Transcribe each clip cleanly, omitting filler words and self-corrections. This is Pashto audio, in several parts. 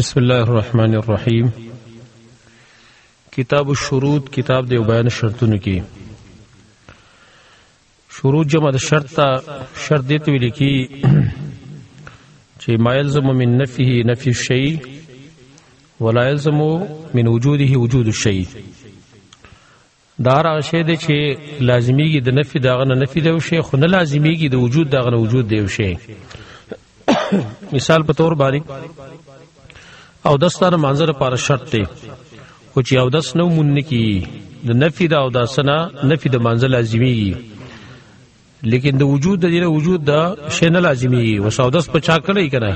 بسم الله الرحمن الرحیم. کتاب الشروط کتاب دی بیان شرطونو کې. شروط جمع د شرط ته شرط دی ته ویل کی چې ما يلزم من نفيه نفي الشيء ولا يلزم من وجوده وجود الشيء. دا هغه شی دی چې لازمیږي د نفي داغه نه نفي دی او شی خو نه لازمیږي د وجود داغه نه وجود دی او شی. مثال په تور باندې او دستانه منظر لپاره شرط دی خو چې او دس نو مونږ کی د نفي دا او داسنه نفي د منظر لازمیږي لیکن د وجود د دې وجود دا شی نه لازمیږي وسو دس په چا کړی کنه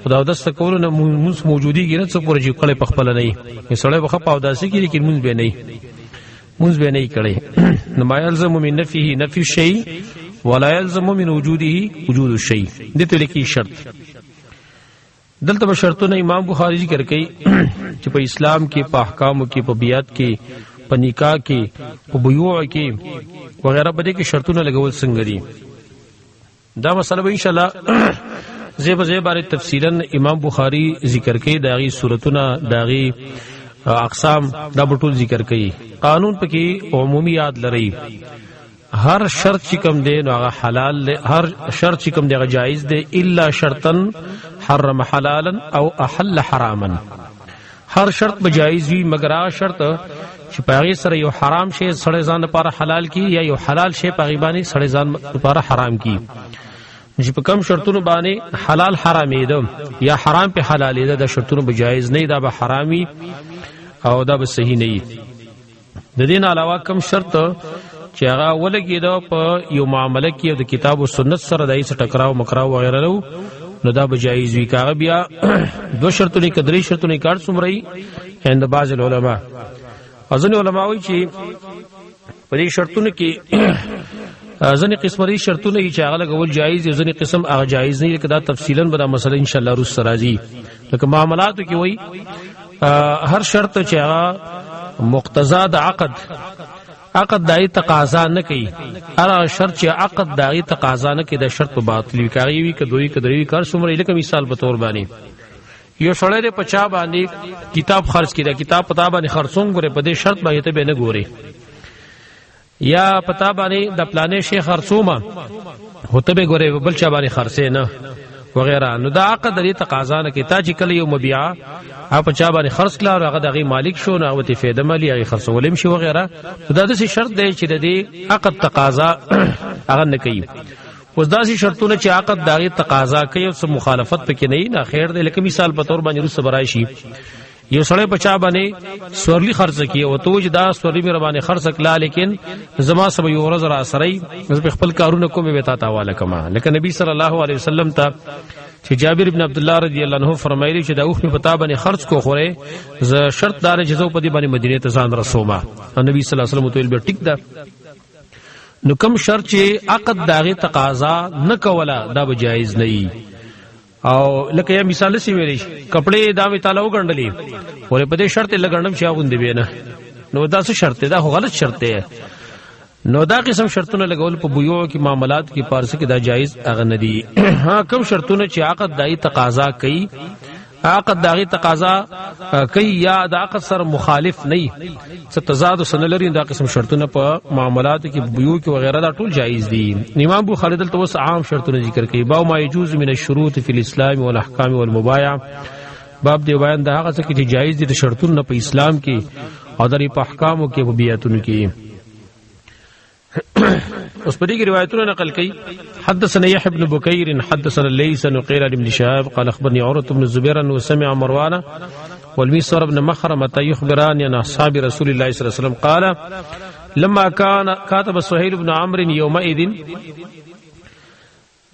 خدا دس کول نه مونږ موجودي کې نه څه پورې چې کړي په خپل نه مثلا بخ په او داسي کې لیکن مونږ به نه کړي نو ما يلزم من نفيه نفي الشيء ولا يلزم من وجوده وجود الشيء. دې ته لیکي شرط. دلته شرطونه امام بخاری ذکر کوي چې په اسلام کې په احکام کې په بیعت کې په نکاح کې په بیوع کې وغیرہ باندې کې شرطونه لګول څنګه دي. دا مسله به ان شاء الله زیب باندې تفصیلا امام بخاری ذکر کوي. داغي صورتونه داغي اقسام دا ټول ذکر کوي. قانون پکې عمومي یاد لري. ہر شرط چې کوم دی نو هغه حلال دی، هر شرط چې کوم دی هغه جایز دی الا شرطا حرم حلالا او احل حراما. هر شرط بجایز وی مگر هغه شرط چې پاغي سره یو حرام شی سړی ځان لپاره حلال کی یا یو حلال شی پاغي باندې سړی ځان لپاره حرام کی. چې په کوم شرطونو باندې حلال حرامې ده یا حرام په حلالې ده د شرطونو بجایز نه دا به حرامي او دا به صحیح نه. د دین علاوه کوم شرط چې هغه ولګي دا په یو معاملې کې د کتاب او سنت سره دای څه ټکراو مکراو وغیرہ نو دا به جایز وی. کاغه بیا دو شرطونه کدري شرطونه کار سمري هند باز العلماء ازن علماء وی چې په دې شرطونه کې ځنې قسمه شرطونه چې هغه لګول جایز دي ځنې قسم هغه جایز نه. لکه دا تفصیلا به دا مسله ان شاء الله روز راځي. لکه معاملاتو کې وی هر شرط چې هغه مقتضا د عقد دای تقاضا نه کوي. هر شرط چې عقد دای تقاضا نه کوي د شرط په باطل وی کوي وی کدوې کدري کار سمره. لکه مثال په تور باندې یو سړی د 50 باندې کتاب خرج کړي، کتاب پتا باندې خرڅوم غره په دې شرط باندې ته به نه ګوري یا پتا باندې د پلانې شیخ خرڅومه هوته به ګوري بل چا باندې خرڅې نه وغیرہ. نو دا عقد د تقاضا نه کوي. تا چې کله یو مبيع اپ چا باندې خرڅ کړه او هغه دغه مالک شو نو هغه ته فایده مالی هغه خرڅولم شي وغیرہ. دا د شرط دی چې د عقد تقاضا هغه نه کوي. اوس داسې شرطونه چې عقد دغه تقاضا کوي او څه مخالفت پکې نه خیر دی. لکه مثال په تور باندې رس برای شي یو سړی په چا باندې سورلی خرڅ کی او توج دا سورلی مې باندې خرڅ کړه لیکن زما سبا یو ورځ را سره زه خپل کارونه کوم به تا حواله کما. لکه نبی صلی الله علیه وسلم ته چې جابر ابن عبد الله رضی الله عنه فرمایلی چې دا اوخ په پتا باندې خرڅ کو خوره ز شرط دار جزو په دې باندې مدینه ته ځان رسومه. نبی صلی الله علیه وسلم ته به ټیک ده. نو کوم شرط چې عقد داغه تقاضا نه کوله دا به جایز نه وي. او لکه یا مثال سی ویری کپڑے دا وی تعالی وګڼلې ولې په دې شرط لګړم چې اوندې وینه نو دا څه شرط ده؟ خو غلط شرط ده. نو دا قسم شرطونه لګول په بیوع کې معاملات کې پارس کې دا جایز اغه ندي. ها کوم شرطونه چې عقد دای تقاضا کوي عقد داغي تقاضا کوي یا د عقد سره مخالف نه څه تضاد سنلري دا قسم شرطونه په معاملات کې بیوع کې وغیرہ دا ټول جایز دي. امام بخاری دلته وس عام شرطونه ذکر کوي. باب ما يجوز من الشروط في الاسلام والاحکام والمبايع. باب دی بیان دا هغه څه چې جایز دي د شرطونو په اسلام کې او د احکامو کې په بیعتونو کې. اس پر کی روایتوں نے نقل کی. حدثنا يحيى بن بكير حدثنا الليث عن قيل بن شهاب قال اخبرني عروة بن الزبير انه سمع مروان والمسور بن مخرمة يخبران عن اصحاب رسول الله صلى الله عليه وسلم قال لما كان كاتب سهيل بن عمرو يومئذ.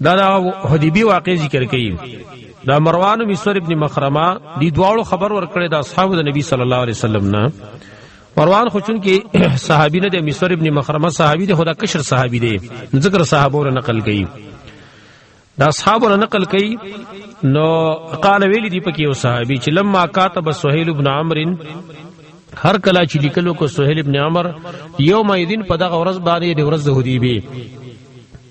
دا حدیبی واقع ذکر کړي. دا مروان او مسور ابن مخرمه دي دواړو خبر ورکړي د اصحاب د نبی صلی الله علیه وسلم نه. مروان خو چون کې صحابي نه د مسور ابن مخرمه صحابي دی، خدا کشر صحابي دی ذکر صحابو نقل کړي. دا اصحابو نقل کړي. نو قال ویلی دی پکې او صحابي چې لما كاتب سهيل بن عمرو هر کلا چې لیکلو کو سهيل ابن عمر یوم ایدین په دغه ورځ باندې د ورځ د حدیبی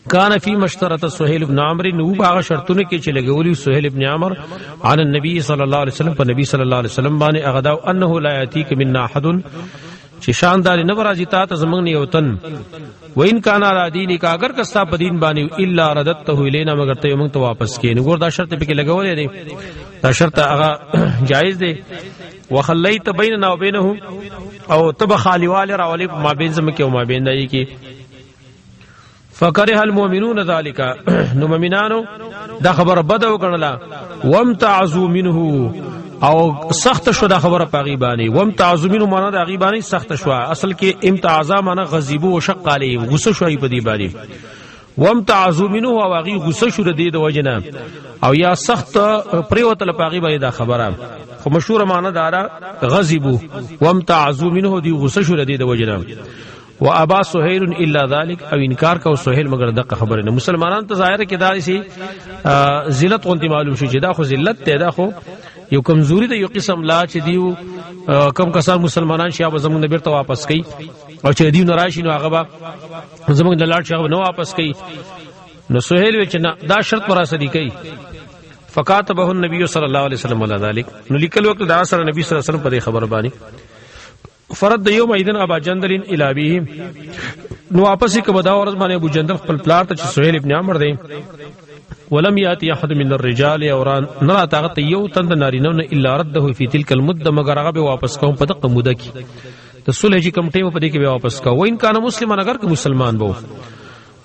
کان فی مشترط سہیل بن عمرو نو باغ شرطونه کې چې لګولي سہیل بن عمرو عن النبي صلی الله علیه وسلم په نبی صلی الله علیه وسلم باندې اغدا انه لا یاتیک منا احد چې شاندار نه راځي تا ته زمنګ نه یوتن وین کان علی دینک اگر کستا په دین باندې الا ردته الینا مگر ته موږ ته واپس کین ګور دا شرط په کې لګولې دی دا شرط هغه جایز دی وخلیت بیننا وبینه او تب خالیوال راولی ما بین زم کې او ما بین دای کی فکره المؤمنون ذالک نو مؤمنانو دا خبر بد وکړه وامتعذوا منه او سخت شو دا خبره پاغي باندې وامتعذوا منه معنا دا غي باندې سخت شو اصل کې امتعاذا معنا غضب او شق علی غصه شوی په دی باندې وامتعذوا منه او غي غصه شو د دې د وجنه او یا سخت پریوتل پاغي باندې دا خبره خو مشهور معنا دا غضب وامتعذوا منه دی غصه شو د دې د وجنه وابا سهيل الا ذلك او انکار کو سهيل مگر دغه خبره نه مسلمانان ته ظاهر کې داري سي ذلت غونتی معلوم شي چې دا خو ذلت ته دا خو یو کمزوري د یو قسم لا چې دیو کم کسان مسلمانان شیا زمونږ نبی ته واپس کړي او چې دیو نراشي نو هغه با زمونږ د لاړ شیا نو واپس کړي نو سهيل وچ نه دا شرط پر اسدي کوي فكاتبه النبي صلى الله عليه وسلم على ذلك نو لیکل وخت دا سره نبی صلی الله علیه وسلم په خبر باندې فرد یوم ایدن ابا جندل الی ابیه نو واپس کې بدا ورځ باندې ابو جندل خپل پلار ته سہیل ابن عمرو دی ولم یاتی احد من الرجال اوران نرا طاقت یو تند نارینو نه الا رده فی تلک المده مگر هغه به واپس کوم په دغه موده کې د صلح جی کم ټیم په دې کې به واپس کا و ان کان مسلمان اگر که مسلمان بو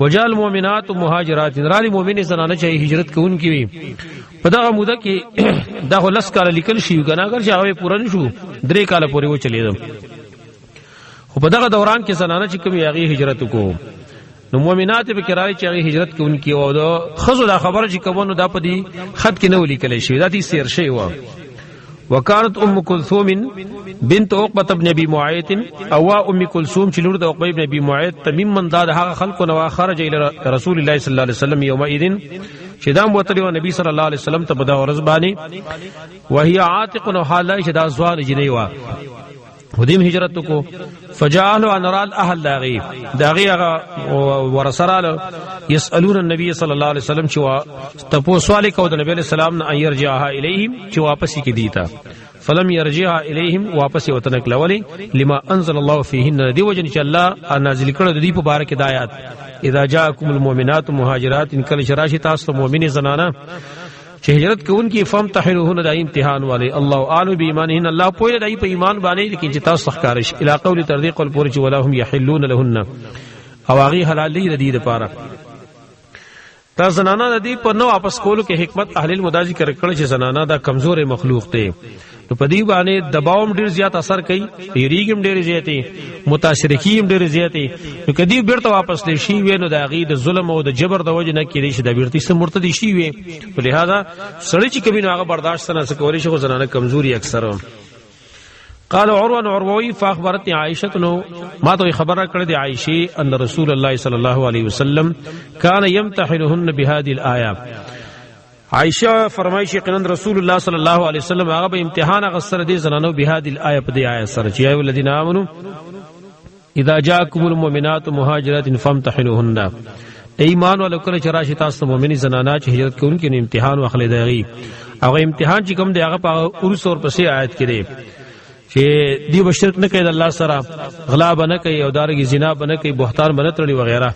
وجال مؤمنات مهاجرات نرالی مؤمنه زنانه چې هجرت کوونکی وي په دغه موده کې دا لس کال لیکل شي کنه اگر چې هغه پوره نشو 3 کال پورې و چلیدم خو په دغه دوران کې زنانه چې کوم یغي هجرت کو نو مؤمنات به کرای چې هغه هجرت کوونکی او د خزو دا خبره چې کوونو دا په دې خط کې نو لیکل شي دا دې سیر شي و وکانت ام کلثوم بنت عقبه بن ابي معيط او ام کلثوم چې لور د عقبه بن ابي معيط تمیم من دا هغه خلق نو خرج الى رسول الله صلی الله علیه وسلم یومئذ چې دا متلو نبی صلی الله علیه وسلم ته بدا ورځ باندې وهي عاتق نو حاله چې دا زوار جنې وا ودیم هجرت کو فجعلوا انرال اهل داغي ورسرال يسالون النبي صلى الله عليه وسلم چې تپو سوال کو د نبی علیہ السلام نه يرجعها اليهم چې واپس کی دیتا فلم يرجعها اليهم واپس وتنک لولي لما انزل الله فيهن دی وجن چې الله نازل کړه د دې په باره کې د آیات اذا جاءكم المؤمنات مهاجرات ان کل شراشی تاسو مؤمنه زنانه چې هجرت کوونکی فهم تحنوهن د امتحان والے الله اعلم بایمانهن الله پوهه دای په ایمان باندې لیکن چې تاسو ښکارش الی قول تردیق الپورچ ولا هم یحلون لهن او هغه حلال دی د پاره تا زنانه د دې په نو واپس کولو کې حکمت اهل المداجی کړ چې زنانه دا کمزور مخلوق ته نو په دې باندې دباوم ډیر زیات اثر کوي یریګم ډیر زیاتې متاثرکیم ډیر زیاتې نو کدی بیرته واپس لې شي وینو د غي د ظلم او د جبر د وجه نه کېږي چې د بیرته سم مرتدي شي وي په لہذا سړی چې کبي نو هغه برداشت نه کولی شي خو زنانه کمزوري اکثر قال عروه فاخبرتني عائشه نو ما ته خبره کړې د عائشه ان رسول الله صلی الله علیه وسلم کان یمتحنهن بهذه الايه عائشہ فرمایي چې قنن رسول الله صلی الله علیه وسلم هغه به امتحان غسر دي زنانو بهذه الايه په دې آیه سره چې ايو الذين امنوا اذا جاءكم المؤمنات مهاجرات فامتحنوهن ایمان ولکل چراشی تاسو مؤمنی زنانه چې هجرت کوونکې نه امتحان واخلې دی هغه امتحان چې کوم دی هغه په اورس اور پسې آیت کې دی چې دی بشرک نه کوي د الله سره غلا بنه کوي او دارګي زنا بنه کوي بهتان بنه تړي وغیرہ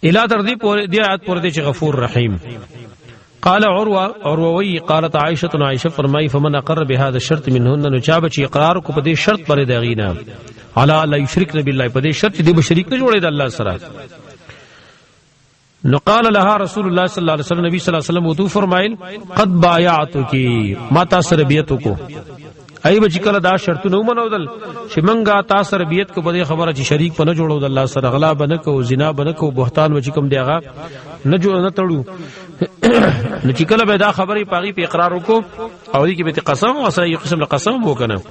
الى تردی پور دی آیت پور دی چې غفور رحیم قال عروه قالت عائشه فرمای فمن اقر بهذا الشرط منهن نو چا بچ اقرار کو په دې شرط پر دغینا علا لا یشرک بالله په دې شرط دی بشریک نه جوړې د الله سره نو قال لها رسول الله صلی الله علیه وسلم نبی صلی الله علیه وسلم تو فرمایل قد بایعتک ما تاسو ربیتو کو ای بچ کله دا شرط نو منودل چې منګه تاسو ربیت کو په خبره چې شریک په نه جوړو د الله سره غلا بنه کو زنا بنه کو بهتان و چې کوم دیغه نه جوړ نه تړو نو چې کله به دا خبره پاغي په اقرار وکړو او دې کې به قسم او سره یو قسم له قسم وکنه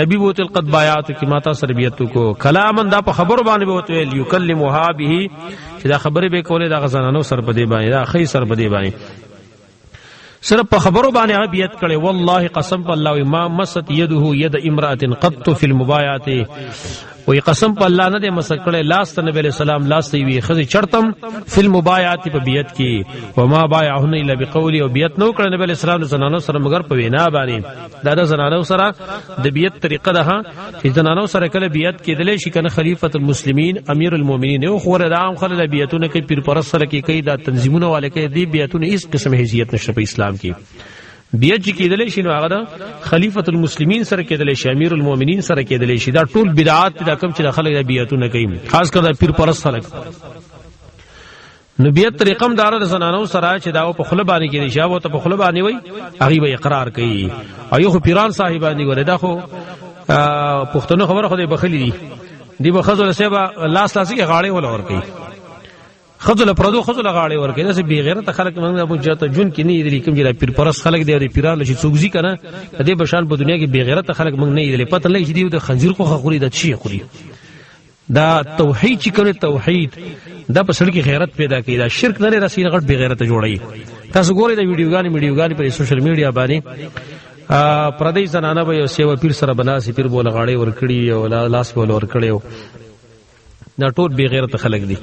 نبی بوت قد بایعت کی ماتا سربیت کو کلامن دا په خبر باندې بوت ویل یکلمها به چې دا خبره به کوله دا غزنانو سر په دې باندې دا خې سر په دې باندې صرف په خبرو باندې بیعت کړي والله قسم بالله ما مست يده يد امراه قط في المبايعه وی قسم په الله نه دې مسکړې لاس ته نبی سلام لاس ته وی خزي چرتم فی المبایعات په بیت کې وما بایعهن الا بقول او بیت نو کړ نبی سلام زنانو سره مگر په وینا باندې دا د زنانو سره د بیت طریقه ده چې زنانو سره کله بیت کېدل شي کنه خلیفۃ المسلمین امیر المؤمنین او خو د عام خلک بیتونه کوي پیر پرست سره کوي دا تنظیمونه والے کوي دی بیتونه هیڅ قسم حیثیت نشته په اسلام کې بیعت چې کېدلی شي نو هغه د خلیفۃ المسلمین سره کېدلی شي امیر المؤمنین سره کېدلی شي دا ټول بدعات دا کم چې د خلک د بیعتونه کوي خاص کر د پیر پرست خلک نو بیعت طریقه دار د زنانو سره چې دا په خله باندې کېدلی شي او ته په خله باندې وای هغه به اقرار کوي او یو پیران صاحبانی وردا خو پښتنو خبره خو دې بخلی دی بخزل سبا لاس لاسي غاړې ولا ور کوي خذل پردو خذل غاړې ورکې داسې بی غیرت خلک موږ ابو جاته جون کې نه دي کوم چې پیر پرست خلک دی پیران لشي څوګزي کنه دې بشان په دنیا کې بی غیرت خلک موږ نه دي پته لګي چې دی د خنزیر خو خوري د چی خوري دا توحید چې کوي توحید دا په سړی کې غیرت پیدا کوي دا شرک نه رسید غټ بی غیرت جوړي تاسو ګورئ د ویډیوګانی په سوشل میډیا باندې پردی زنانه به یو سیو پیر سره بناسي پیر بوله غاړې ورکړي او لاس بوله ورکړي دا ټول بی غیرت خلک دي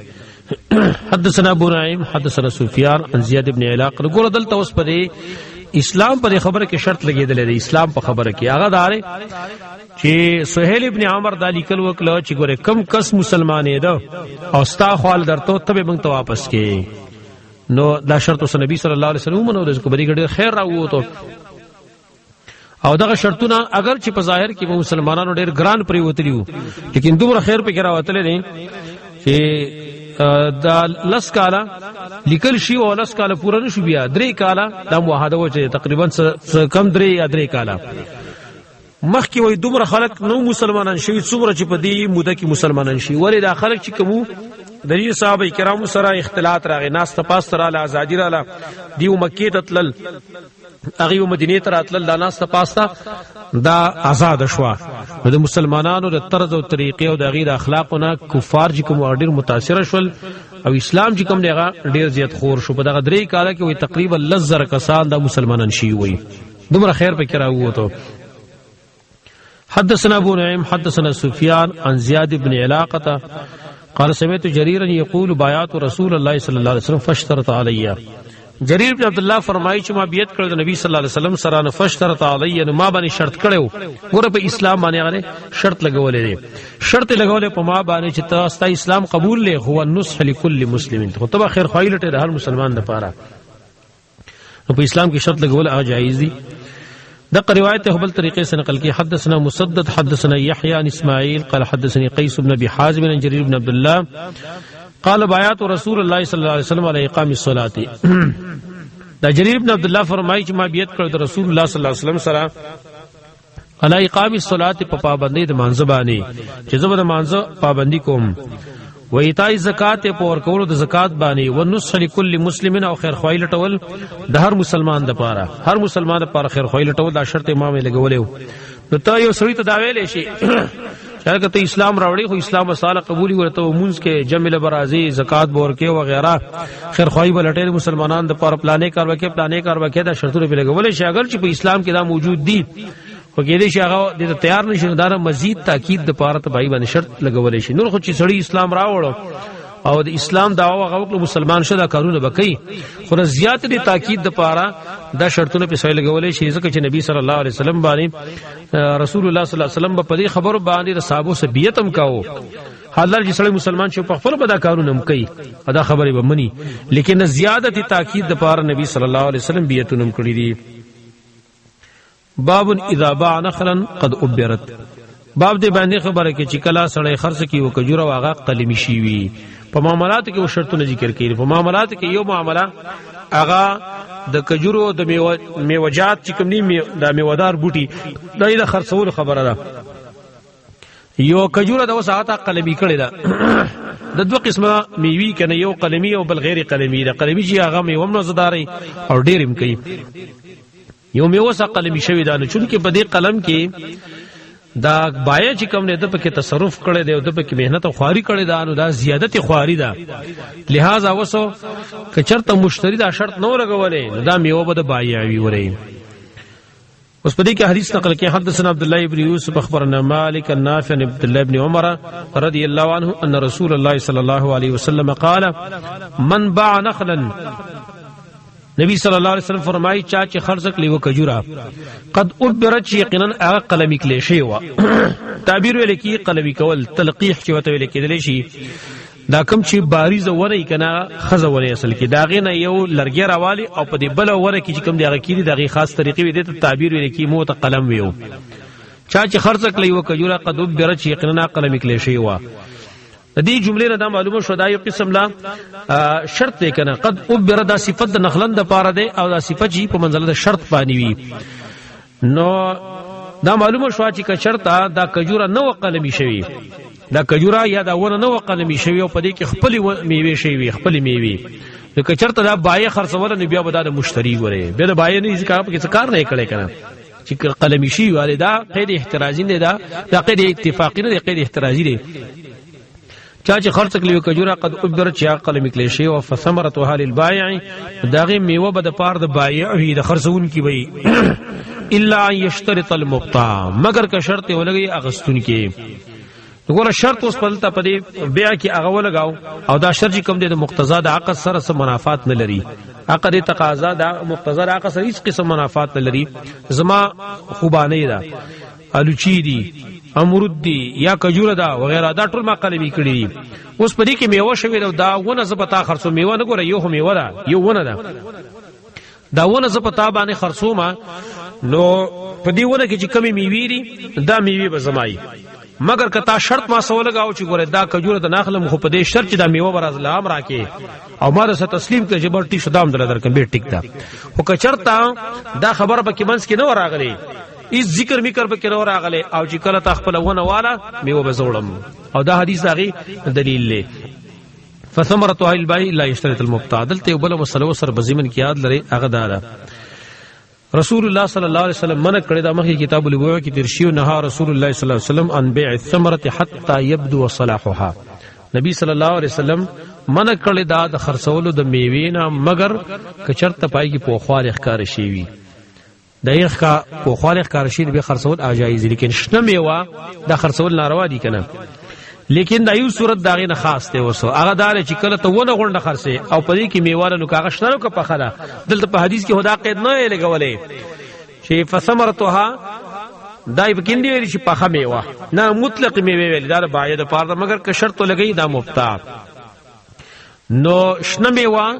حدثنا ابو نعيم حدثنا سفيان عن زياد بن علاق ګور دلته اوس په اسلام پر خبره کې شرط لګیدل دی اسلام په خبره کې هغه دار چې سہیل ابن عمر دالی کل وکړه چې ګوره کم کس مسلمانې ده او ستا خپل درته ته به موږ ته واپس کې نو دا شرط اوس نبی صلی الله علیه وسلم نو د کوبري ګډ خیر راووته او دغه شرطونه اگر چې په ظاهر کې مسلمانانو ډېر ګران پرې وتلیو لیکن دومره خیر په کې راوتل دي چې دا لس کالا لیکل شي او لس کالا پورا نشو بیا درې کالا دا موحده و چې تقریبا کم درې یا درې کالا مخکې وای دومره خلک نو مسلمانان شوي څومره چې په دې موده کې مسلمانان شي ولې دا خلک چې کوم د دې صحابه کرامو سره اختلاط راغی ناس تپاس تر له ازادي رااله دیو مکه ته تلل هغه مدینه ته راتلل د ناس تپاس دا آزاد شوا د مسلمانانو د طرز او طریقې او د غیر اخلاقونه کفار چې کوم ډیر متاثر شول او اسلام چې کوم دیغه ډیر زیات خور شو په دغه درې کاله کې وي تقریبا لزر کسان د مسلمانان شي وي دومره خیر پکې راووته حدثنا ابو نعيم حدثنا سفيان عن زياد بن علاقة قال سمعت جريرا يقول بايعت رسول الله صلى الله عليه وسلم فاشترط علي جرير بن عبد الله فرمایي چې ما بیعت کړو د نبی صلی الله علیه وسلم سره نه فاشترط علي نو ما باندې شرط کړو ګوره په اسلام باندې هغه شرط لګولې دي شرط لګولې په ما باندې چې تاسو اسلام قبول لې هو النصح لكل مسلم خو ته خیر خوایلټه د هر مسلمان لپاره نو په اسلام کې شرط لګول هغه جایز دي دغه روایت هبل طریقې سے نقل کی حدثنا مسدد حدثنا يحيى عن اسماعيل قال حدثني قيس بن ابي حازم عن جرير بن عبد الله قال بايعت رسول الله صلى الله عليه وسلم على اقام الصلاه دا جرير بن عبد الله فرمایي چې ما بیعت کړو د رسول الله صلی الله علیه وسلم سره على اقام الصلاه په پابندۍ د مانځ باندې چې زبر مانځ پابندۍ کوم و ایتای زکات په ور کولو د زکات باندې و نصح لكل مسلم او خیر خوای لټول د هر مسلمان د پاره هر مسلمان لپاره خیر خوای لټول دا شرط امام لګولیو نو ته یو سړی ته دا ویلې شي چې ته اسلام راوړی خو اسلام وساله قبولي ورته مونږ کې جمله برازي زکات بور کې وغیرہ خیر خوای بلټل مسلمانان د پاره پلانې کار وکړه دا شرطونه په لګولې شي اگر چې په اسلام کې دا موجود دي خو کې دې شغه د تیار نشي دا مزید تاکید د پاره ته بای باندې شرط لګولې شي نور خو چې سړی اسلام راوړو او د اسلام دعوا غوښله مسلمان شوه دا کارونه وکي خو زیات دي تاکید د پاره دا شرطونه په سوال لګولې شي ځکه چې نبی صلی الله علیه وسلم باندې رسول الله صلی الله علیه وسلم په دې خبرو باندې د صحابه سره بیعتم کاوه حالر چې سړی مسلمان شو په خپل بدا کارونه کوي ادا خبره به مني لیکن زیادت تاکید د پاره نبی صلی الله علیه وسلم بیعتونه کړی دي باب اذا باع نخلا قد ابرت باب دې باندې خبره کې چې کلا سړی خرڅ کی او کجوره واغه قلمی شي وي په معاملات کې و شرطونه ذکر کړي په معاملات کې یو معامله اغا د کجورو د میوجات چې کوم نی د میوادار بوټي دای د خرڅول خبره ده یو کجوره د وساته قلمی کړي ده د دوه قسمه میوي کنه یو قلمی او بل غیر قلمی ده قلمی چې هغه میوه مزداري او ډیرم کوي یو میوه سره قلمی شوی ده نو چونکه په دې قلم کې دا بای چې کوم نه د پکې تصرف کړي دی او د پکې مهنت او خواري کړي دا نو دا زیادت خواري ده لہذا وسو کچرته مشتری دا شرط نو لګولې دا میوه به د بای وی ورې اس پدې کې حدیث نقل کې حدثنا عبد الله ابن يوسف اخبرنا مالك النافع عن عبد الله بن عمر رضي الله عنه ان رسول الله صلى الله عليه وسلم قال من باع نخلا نبی صلی الله علیه وسلم فرمایي چا چې خرڅ کړي و کجورا قد ابرت یقینا هغه قلمی کلی شی و تعبیر ویل کی قلمی کول تلقیح چې وته ویل کېدل شي دا کوم چې باریز ونه کنا خزونه اصل کې دا غنه یو لرګي راوالي او په دې بل وره کې چې کوم دی هغه کې دغه خاص طریقې وي د تعبیر ویل کی مو ته قلم ویو چا چې خرڅ کړي و کجورا قد ابرت یقینا قلمی کلی شی و دې جملې نه دا معلومه شو دا یو قسم لا شرط دی کنه قد ابر دا صفت د نخلند پاره دی او دا صفت جی په منزله د شرط پانی وی نو دا معلومه شو چې شرط دا کجوره نو قلمی شوی دا کجوره یا دا ونه نو قلمی شوی او په دې کې خپل میوه شوی خپل میوه نو که چرته دا بای خرڅول نه بیا به دا مشتری غره به دا بای نه ځکه کار نه کړي کنه چې قلمی شي والدا قید احترازی نه دا قید اتفاقی نه قید احترازی دی چا چې خرڅ کړي کجوره قد ابر چا قلم کلی شی او فثمرتها للبائع داغه میوه به د پاره د بایع وی د خرڅون کی وی الا ان یشترط المبتاع مگر که شرط ولګي اغستون کی وګوره شرط اوس پلته پدې بیا کې هغه ولګاو او دا شرط کوم دی د مقتضا د عقد سره سم منافات نه لري عقد تقاضا د مقتضا د عقد سره هیڅ قسم منافات نه لري زما خوبانه ده الوچی دی امرود دی یا کجوره دا وغیرہ دا ټول ما قلمی کړی اوس پدې کې میوه شوی دا ونه زپتا خرڅو میوه نه ګوره یو میوه دا یو ونه دا ونه زپتا باندې خرڅو ما نو پدې ونه کې چې کمی میوه دي دا میوه به زمای مگر کتا شرط ما سو لگاو چې ګوره دا کجوره د ناخلم خو پدې شرط چې دا میوه براز لام راکې او ما سره تسلیم کړي جبر ټی شدام درکې به ټیک دا خو کچرتا دا خبر به کې منس کې نه وراغلي اس ذکر میکر به کرو راغله او چې کله تخپل ونه والا میوه بزوړم او دا حدیث هغه دلیل له فثمرته البيع لا يشترط المبتاع دلته بل مسلو سر بزمن کی یاد لري هغه دارا رسول الله صلی الله علیه وسلم من کړه د مخی کتاب البيوع کی ترشیو نه رسول الله صلی الله علیه وسلم ان بيع الثمره حتى يبدو صلاحها نبی صلی الله علیه وسلم من کړه د خرڅولو د میوې نه مگر کچرته پای کی پوخوار اخکار شي وی دایخ کا په خالق کارشین به خرڅول اجازه لیکن شنه میوه دا خرڅول ناروا دي کنه لیکن دا یو صورت داغه نه خاص ته وسو هغه دار چې کله ته ونه غونډه خرڅه او پدې کې میوه نو کاغه شنه کو په خلا دلته په حدیث کې خدا قید نه لګولې چې فثمرتها دای بکندې ویل چې په میوه نه مطلق میوه ویل دا باید پاره مگر که شرط لګی دا مبتاع نو شنه میوه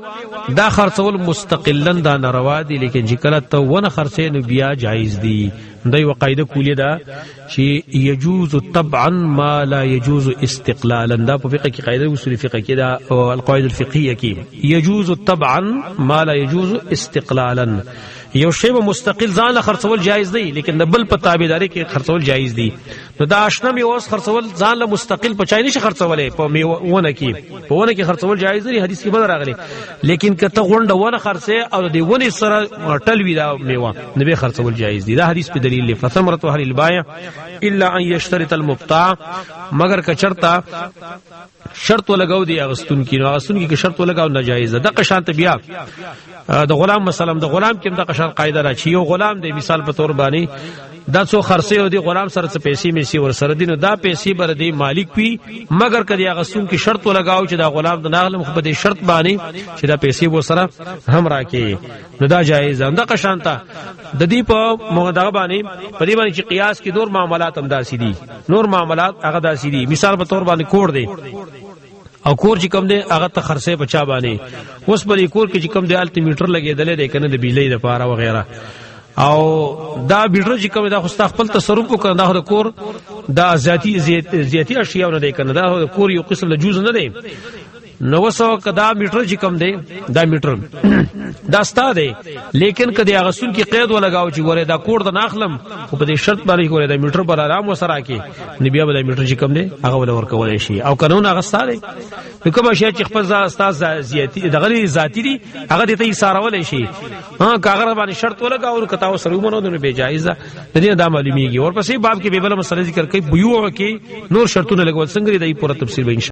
دا خرڅول مستقلا دا ناروا دي لیکن چې کله ته ونه خرڅې نو بیا جایز دي دای وقاعده کولی دا چې يجوز طبعا ما لا يجوز استقلالا دا په فقه کې قاعده اصول فقه کې دا او القواعد الفقهيه کې يجوز طبعا ما لا يجوز استقلالا یو شی مستقل ځان خرڅول جایز دی لیکن بل په تابعداري کې خرڅول جایز دی نو دا آشنا میوه خرڅول ځان له مستقل په چای نشي خرڅولې په میوه کې خرڅول جایز دی حدیث کې بدر راغلی لیکن کته غونډه ونه خرڅه او دی ونی سره ټلوي دا میوه نه به خرڅول جایز دی دا حدیث په دلیل له فثمرته اهل البيع الا ان يشترط المبتاع مگر کچرتا شرط لګاو دی اغستون کې نو اغستون کې شرط لګاو ناجایز ده د قشانت بیا د غلام مثلا د غلام کې د قشان قاعده را چی یو غلام دی مثال په تور باندې دا څو خرڅه او دی غلام سره څه پیسې میسي ور سره دینو دا پیسې بر دی مالک وي مگر کدی اغستون کې شرط لګاو چې دا غلام د ناغلم خو په دې شرط باندې چې دا پیسې ور سره هم راکې نو دا جایز ده د قشانت د دې په موږ باندې په دې باندې چې قیاس کې نور معاملات هم داسي دي نور معاملات هغه داسي دي مثال په تور باندې کوړ دی او کور چې کوم دی هغه ته خرڅه بچا باندې اوس په کور کې چې کوم دی الټی میټر لګیدل دی کنه د بیلې د پاره وغیرہ او دا بیټر چې کوم دا خو خپل تصرف وکړه دا د کور دا زیاتی اشیاء نه دی کنه دا د کور یو قسم له جز نه دی نو وسو کدا میټر چې کوم دی دا میټر دا ستا دی لیکن کدی هغه سن کې قید ولګاو چې ګوره دا کوړ د ناخلم خو په دې شرط باندې ګوره دا میټر بل آرام وسره کې نبی به دا میټر چې کوم دی هغه ول ورکول شي او قانون هغه ستا دی کوم شی چې خپل استاد زیاتی دغه ذاتی دی هغه دې ته سارول شي ها کاغذ باندې شرط ولګاو کته وسره ومنو نه به جایز ده دا معلومیږي اور پسې باب کې به بل مسله ذکر کوي بیوع کې نور شرطونه لګول څنګه دی پوره تفصیل به